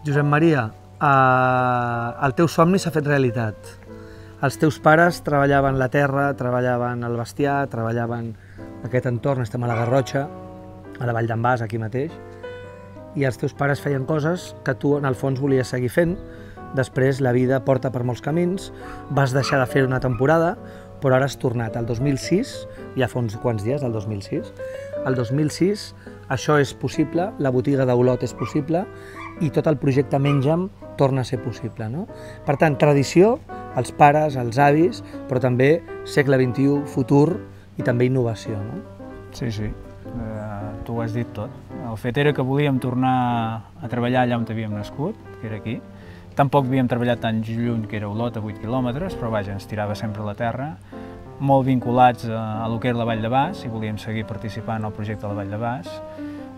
Josep Maria, el teu somni s'ha fet realitat. Els teus pares treballaven la terra, treballaven el bestiar, treballaven aquest entorn, estem a la Garrotxa, a la Vall d'en Bas, aquí mateix, i els teus pares feien coses que tu en el fons volies seguir fent. Després la vida porta per molts camins, vas deixar de fer una temporada, però ara has tornat. El 2006, ja fa uns quants dies, el 2006, el 2006 això és possible, la botiga d'Olot és possible i tot el projecte Menja'm torna a ser possible, no? Per tant, tradició, els pares, els avis, però també segle XXI, futur i també innovació, no? Sí, sí, tu ho has dit tot. El fet era que volíem tornar a treballar allà on havíem nascut, que era aquí. Tampoc havíem treballat tan lluny, que era Olot, a 8 quilòmetres, però vaja, ens tirava sempre la terra, molt vinculats a lo que era la Vall de Bas, i volíem seguir participant al projecte de la Vall de Bas,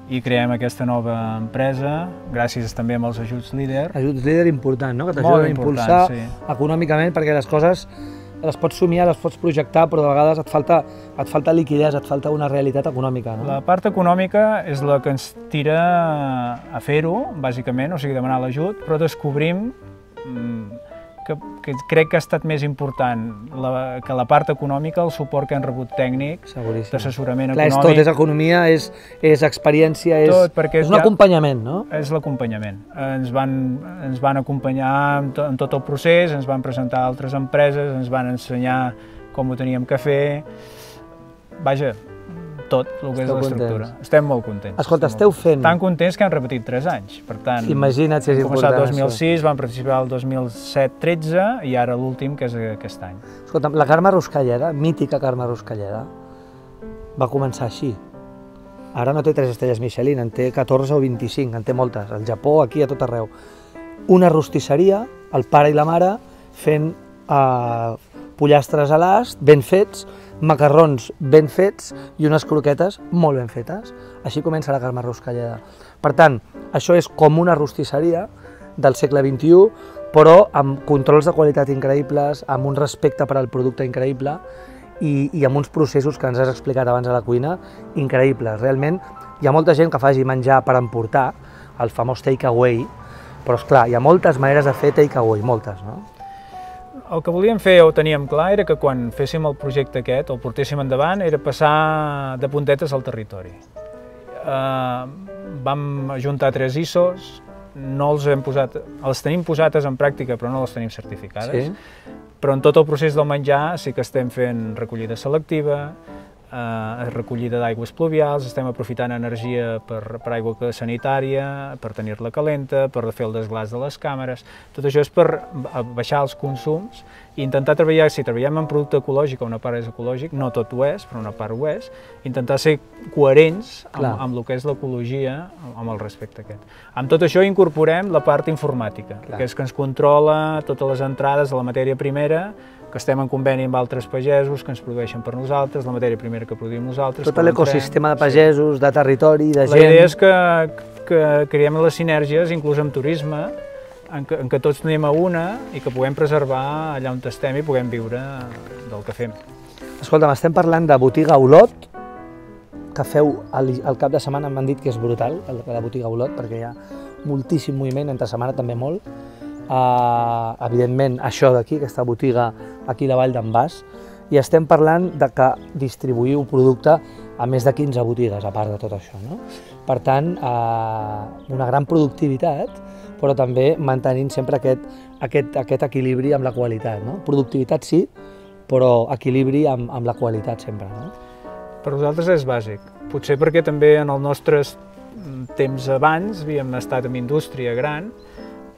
i creem aquesta nova empresa, gràcies també als ajuts líder. Ajuts líder important, no? Que t'ajuden a impulsar econòmicament, perquè les coses les pots somiar, les pots projectar, però de vegades et falta liquiditat, et falta una realitat econòmica, no? La part econòmica és la que ens tira a fer-ho, bàsicament, o sigui, demanar l'ajut, però descobrim que crec que ha estat més important que la part econòmica, el suport que han rebut tècnic, d'assessorament econòmic. És tot, és economia, és experiència, és un acompanyament, no? És l'acompanyament. Ens van acompanyar en tot el procés, ens van presentar altres empreses, ens van ensenyar com ho teníem que fer. Vaja, tot el que és l'estructura. Estem molt contents. Escolta, esteu fent... Tan contents que han repetit 3 anys. Per tant, imagina't si és important. Vam començar el 2006, vam participar el 2007-13 i ara l'últim, que és aquest any. Escolta, la Carme Ruscalleda, mítica Carme Ruscalleda, va començar així. Ara no té 3 estrelles Michelin, en té 14 o 25, en té moltes, al Japó, aquí, a tot arreu. Una rostisseria, el pare i la mare, fent pollastres a l'ast, ben fets, macarrons ben fets i unes croquetes molt ben fetes. Així comença la Carme Ruscalleda. Per tant, això és com una rostisseria del segle XXI, però amb controls de qualitat increïbles, amb un respecte per al producte increïble i amb uns processos que ens has explicat abans a la cuina increïbles. Realment, hi ha molta gent que faci menjar per emportar, el famós take away, però esclar, hi ha moltes maneres de fer take away, moltes, no? El que volíem fer, o teníem clar, era que quan féssim el projecte aquest, el portéssim endavant, era passar de puntetes al territori. Vam ajuntar 3 ISOs, no els hem posat, les tenim posades en pràctica però no les tenim certificades, però en tot el procés del menjar sí que estem fent recollida selectiva, recollida d'aigües pluvials, estem aprofitant energia per aigua sanitària, per tenir-la calenta, per fer el desglàs de les càmeres. Tot això és per baixar els consums i intentar treballar, si treballem en producte ecològic, una part és ecològic, no tot ho és, però una part ho és, intentar ser coherents amb el que és l'ecologia, amb el respecte aquest. Amb tot això incorporem la part informàtica, que és que ens controla totes les entrades de la matèria primera, que estem en conveni amb altres pagesos que ens produeixen per nosaltres, la matèria primera que produïm nosaltres. Tot l'ecosistema de pagesos, de territori, de gent... La idea és que creem les sinergies, inclús amb turisme, en què tots anem a una i que puguem preservar allà on estem i puguem viure del que fem. Escolta'm, estem parlant de botiga Olot, que feu el cap de setmana, m'han dit que és brutal, la botiga Olot, perquè hi ha moltíssim moviment, entre setmana també molt. Evidentment, això d'aquí, aquesta botiga aquí a la Vall d'en Bas, i estem parlant de que distribuïu producte a més de 15 botigues, a part de tot això, no? Per tant, una gran productivitat, però també mantenint sempre aquest equilibri amb la qualitat, no? Productivitat sí, però equilibri amb la qualitat sempre, no? Per nosaltres és bàsic, potser perquè també en els nostres temps abans havíem estat en indústria gran,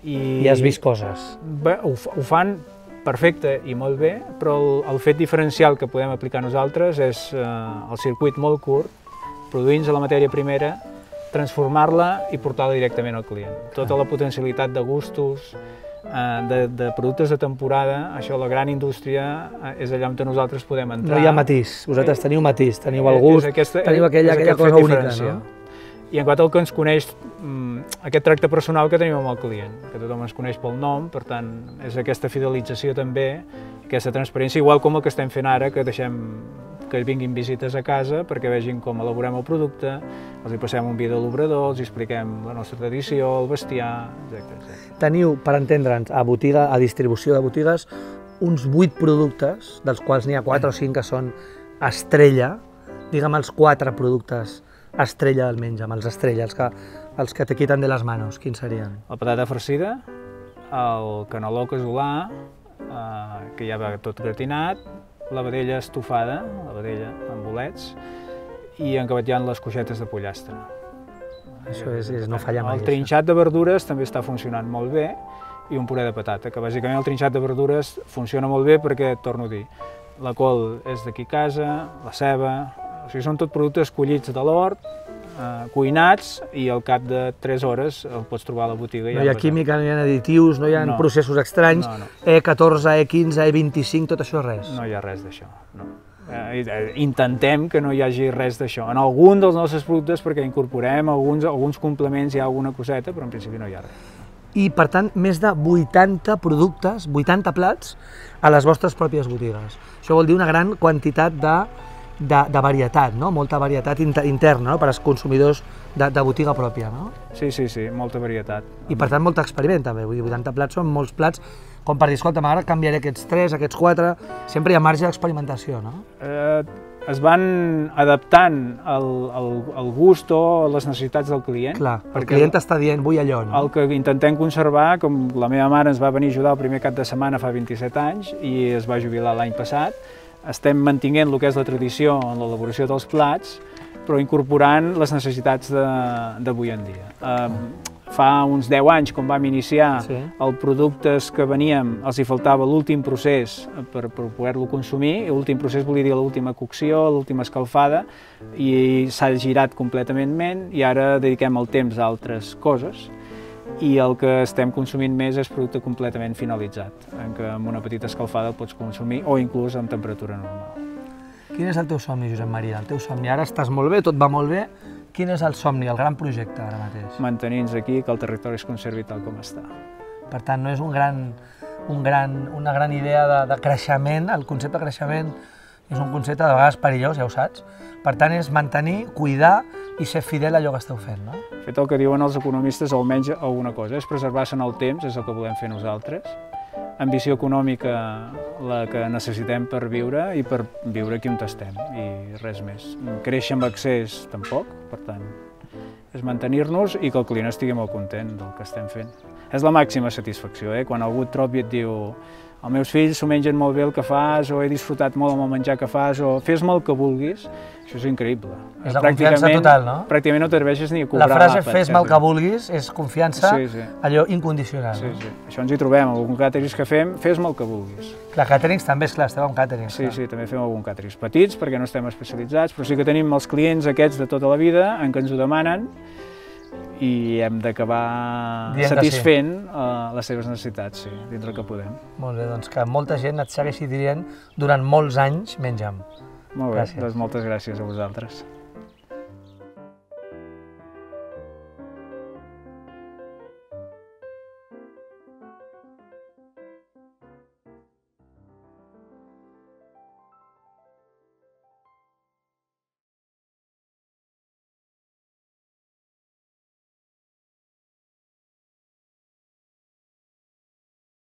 i has vist coses. Ho fan perfecte i molt bé, però el fet diferencial que podem aplicar nosaltres és el circuit molt curt, produint la matèria primera, transformar-la i portar-la directament al client. Tota la potencialitat de gustos, de productes de temporada, això, la gran indústria, és allà on nosaltres podem entrar. No hi ha matís, vosaltres teniu matís, teniu el gust, teniu aquella cosa única, no? I en quant al que ens coneix, aquest tracte personal que tenim amb el client, que tothom ens coneix pel nom, per tant, és aquesta fidelització també, aquesta transparència, igual com el que estem fent ara, que deixem que vinguin visites a casa perquè vegin com elaborem el producte, els hi passem un vídeo a l'obrador, els expliquem la nostra tradició, el bestiar, etc. Teniu, per entendre'ns, a distribució de botigues, uns 8 productes, dels quals n'hi ha 4 o 5 que són estrella. Digue'm els 4 productes estrella del menja, els estrella, els que te quiten de les manos, quins serien? La patata farcida, el caneló casolà, que ja va tot gratinat, la vedella estofada, la vedella amb bolets, i encabatllant les coixetes de pollastre. Això no falla mai. El trinxat de verdures també està funcionant molt bé, i un puré de patata, que bàsicament el trinxat de verdures funciona molt bé perquè, torno a dir, la col és d'aquí a casa, la ceba, o sigui, són tot productes collits de l'hort, cuinats, i al cap de 3 hores el pots trobar a la botiga. No hi ha química, no hi ha additius, no hi ha processos estranys, E14, E15, E25, tot això res. No hi ha res d'això, no. Intentem que no hi hagi res d'això. En algun dels nostres productes, perquè incorporem alguns complements, hi ha alguna coseta, però en principi no hi ha res. I, per tant, més de 80 productes, 80 plats a les vostres pròpies botigues. Això vol dir una gran quantitat de varietat, no? Molta varietat interna, no? Per als consumidors de botiga pròpia, no? Sí, molta varietat. I, per tant, molt experiment, també. Vull dir, 80 plats són molts plats, com per dir, escolta, ara canviaré aquests 3, aquests 4... Sempre hi ha marge d'experimentació, no? Es van adaptant al gust o a les necessitats del client. Clar, el client està dient, vull allò, no? El que intentem conservar, com la meva mare ens va venir a ajudar el primer cap de setmana fa 27 anys i es va jubilar l'any passat, estem mantenint el que és la tradició en l'elaboració dels plats, però incorporant les necessitats d'avui en dia. Fa uns 10 anys, quan vam iniciar, els productes que veníem els hi faltava l'últim procés per poder-lo consumir, i l'últim procés volia dir l'última cocció, l'última escalfada, i s'ha girat completament, i ara dediquem el temps a altres coses, i el que estem consumint més és producte completament finalitzat, en què amb una petita escalfada el pots consumir, o inclús amb temperatura normal. Quin és el teu somni, Josep Maria? El teu somni? Ara estàs molt bé, tot va molt bé. Quin és el somni, el gran projecte ara mateix? Mantenir-nos aquí, que el territori es conservi tal com està. Per tant, no és una gran idea de creixement, el concepte de creixement és un concepte de vegades perillós, ja ho saps. Per tant, és mantenir, cuidar i ser fidel a allò que esteu fent, no? Fet el que diuen els economistes, almenys alguna cosa, és preservar-se en el temps, és el que volem fer nosaltres. Ambició econòmica, la que necessitem per viure i per viure aquí on estem, i res més. Créixer amb accés, tampoc, per tant, és mantenir-nos i que el client estigui molt content del que estem fent. És la màxima satisfacció, quan algú et trobi i et diu els meus fills s'ho mengen molt bé el que fas, o he disfrutat molt amb el menjar que fas, o fes-me el que vulguis, això és increïble. És la confiança total, no? Pràcticament no t'atreveixes ni a cobrar l'àpat. La frase fes-me el que vulguis és confiança, allò incondicional. Sí. Això ens hi trobem, algun càterings que fem, fes-me el que vulguis. Clar, càterings també, esclar, esteu amb càterings. Sí, també fem algun càterings petits, perquè no estem especialitzats, però sí que tenim els clients aquests de tota la vida, en què ens ho demanen, i hem d'acabar satisfent les seves necessitats, dintre el que podem. Molt bé, doncs que molta gent et segueixi dient durant molts anys menja'm. Molt bé, doncs moltes gràcies a vosaltres.